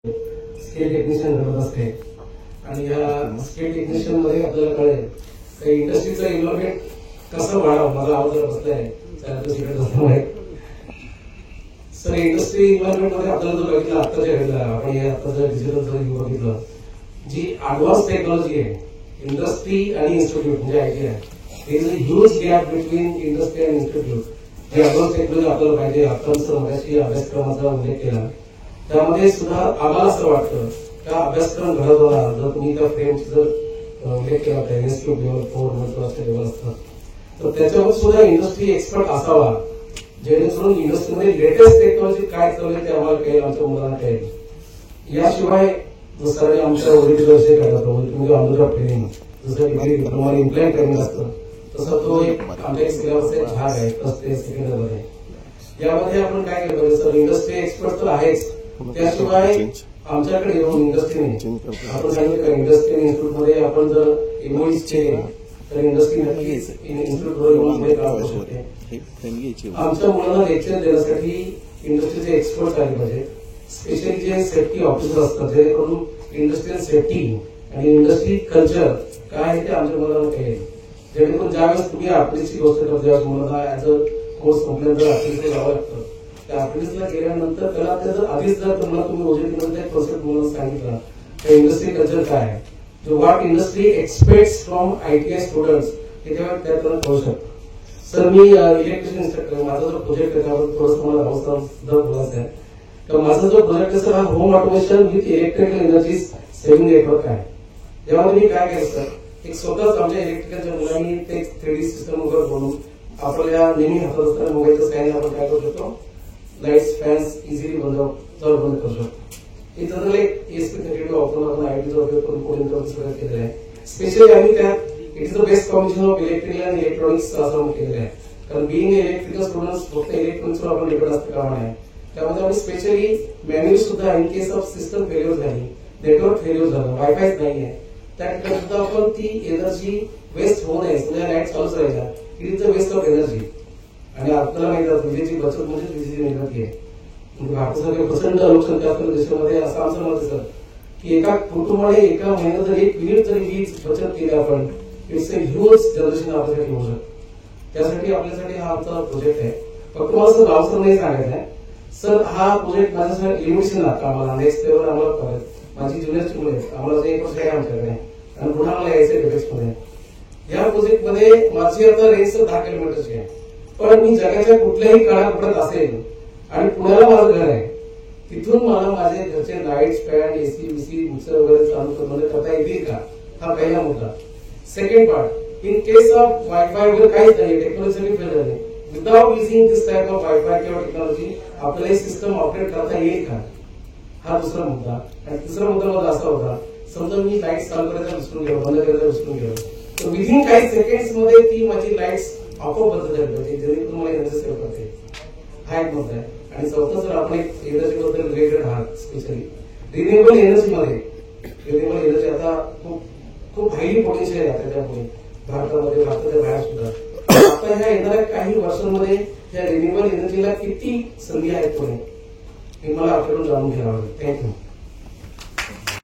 Scale technician घडत असते आणि या स्केल टेक्निशियन मध्ये आपल्याला कळेल की इंडस्ट्रीचं इन्व्हॉल्वमेंट कसं वाढावं. माझा आवाज बसलाय सर. इंडस्ट्री इन्व्हॉल्वमेंट मध्ये आपल्याला जो बघितलं आत्ताच्या वेळेला आपण हे आता जर डिजिटल जर बघितलं जी ऍडव्हान्स टेक्नॉलॉजी आहे इंडस्ट्री आणि इन्स्टिट्यूट म्हणजे ITI is a huge gap between industry and institute. जी ऍडव्हान्स टेक्नॉलॉजी आपल्याला पाहिजे आपण सर मगाशी अभ्यासक्रमाचा उल्लेख केला त्यामध्ये सुद्धा आम्हाला असं वाटतं का अभ्यासक्रम घडत होता जर तुम्ही त्या फ्रेमचा जर उल्लेख केला तर इन्स्टिट्यूट लेवल 4 महत्वाचे लेवल असतात तर त्याच्यावर सुद्धा इंडस्ट्री एक्सपर्ट असावा जेणेकरून इंडस्ट्रीमध्ये लेटेस्ट टेक्नॉलॉजी काय चालू ते आम्हाला कळेल आमच्या मुलांना कळेल. याशिवाय सरांनी आमच्या ओरिजिनल विषय काढला म्हणजे ऑन द जॉब ट्रेनिंग जसं की डिप्लोमा इम्प्लांट ट्रेनिंग असतं तसं तो एक आमच्या एक सिलेबसचा एक भाग आहे फर्स्ट ते सेकंड मध्ये. यामध्ये आपण काय केलं पाहिजे सर इंडस्ट्री एक्सपर्ट तर आहेच त्याशिवाय आमच्याकडे येऊन इंडस्ट्रीने आपण सांगितलं का इंडस्ट्री इन्स्टिट्यूटमध्ये आपण जर एमओईज केले तर इंडस्ट्री नक्कीच इन्स्टिट्यूटवर येऊन काम करू शकते. आमच्या मुलांना लेक्चर देण्यासाठी इंडस्ट्रीचे एक्सपर्ट आले पाहिजे स्पेशली जे सेफ्टी ऑफिसर असतात जेणेकरून इंडस्ट्रियल सेफ्टी आणि इंडस्ट्री कल्चर काय आहे ते आमच्या मुलांना कळेल. जेणेकरून ज्यावेळेस तुम्ही आपलीची गोष्ट करता ज्यावेळेस मुलांना ऍज अ कोर्स कंप्लेंट आपलीला जावं लागतं त्या आपलीला गेल्यानंतर त्याला जर आधीच जर तुम्हाला तुम्ही ओजेटीमध्ये कॉन्सेप्ट मुलांना सांगितला तर इंडस्ट्री कल्चर काय आहे जो what industry aspects from ITI students हे तेव्हा त्याला कळू शकतं. सर मी इलेक्ट्रिशियन इन्स्ट्रक्टर माझा जो प्रोजेक्ट आहे त्यावर थोडंसं मला अवस्था सुद्धा बोलायचं आहे तर माझा जो प्रोजेक्ट आहे सर हा home automation with electrical energy saving network आहे. यामध्ये मी काय केलं सर एक स्वतःच आमच्या इलेक्ट्रिकलच्या मुलांनी ते 3D सिस्टम वगैरे बनवून आपल्या नेहमी हातात असताना मोबाईलचं स्कॅन आपण काय करू शकतो लाईट्स फॅन्स इझिली बंद करू शकतो. हे जनरल एक ESP32 वापरून आपण आयटीचा उपयोग करून कोडिंग करून केलेलं आहे. स्पेशली आम्ही त्यात it is the best combination of electrical and electronics असं केलेलं आहे कारण बिईंग इलेक्ट्रिकल स्टुडंट्स फक्त इलेक्ट्रॉनिक्सवर आपण डिपेंड असतं कामा नाही. त्यामध्ये आम्ही स्पेशली मॅन्युअल सुद्धा in case of system failure झाली नेटवर्क फेल्युअर झालं वायफाय नाहीये त्या ठिकाणी सुद्धा आपण ती एनर्जी वेस्ट होऊ नये सगळ्या लाईट चालूच राहायच्या it is the waste of energy. आणि आपल्याला माहिती आहे विजेची बचत म्हणजे विजेची निर्मिती आहे. भारतासारख्या प्रचंड लोकसंख्या असलेल्या देशामध्ये असं आमचं मत आहे सर की एका कुटुंबाने एका महिन्यात जर 1 मिनिट जरी वीज बचत केली आपण इट्स अ ह्यूज जनरेशन आपल्यासाठी होऊ शकतं. त्यासाठी आपल्यासाठी हा आमचा प्रोजेक्ट आहे. फक्त मला सर नाव सर नाही सांगायचं आहे सर हा प्रोजेक्ट माझ्यासाठी लिमिटेशन लागतं आम्हाला नेक्स्ट लेवल आम्हाला कळेल. माझी ज्युनियरची मुलं आहेत आम्हाला 1 वर्ष आहे आमच्याकडे आणि पुन्हा मला यायचं डिफेक्समध्ये. या प्रोजेक्टमध्ये माझी आता रेंज 10 किलोमीटरची आहे पण मी जगाच्या कुठल्याही कानाकोपऱ्यात असेल आणि पुण्याला माझं घर आहे तिथून मला माझे घरचे lights fan AC BC mixer वगैरे चालू करता येतील का हा पहिला मुद्दा. Second part in case of wifi वगैरे काहीच नाही टेक्नॉलॉजी फेल झाली without using this type of wifi किंवा टेक्नॉलॉजी आपल्याला सिस्टम ऑपरेट करता येईल का हा दुसरा मुद्दा. आणि तिसरा मुद्दा माझा असा होता समजा मी लाईट चालू करायचा विसरून गेलो बंद करायचा विसरून गेलो तर विदिन काही सेकंड्स मध्ये ती माझी लाईट्स आपोआप बंद झाली पाहिजे जेणेकरून मला एनर्जी सेव्ह करते. हा एक मुद्दा आहे. आणि चौथा जर आपण एक एनर्जी बद्दल रिलेटेड आहात स्पेशली रिन्युएबल एनर्जी आता खूप हायली पोटेन्शियल आहे त्याच्यामुळे भारतामध्ये भारताच्या बाहेर सुद्धा आता ह्या येणाऱ्या काही वर्षांमध्ये या रिन्युएबल एनर्जीला किती संधी आहेत पुढे हे मला आपल्याकडून जाणून घ्यावं. थँक्यू.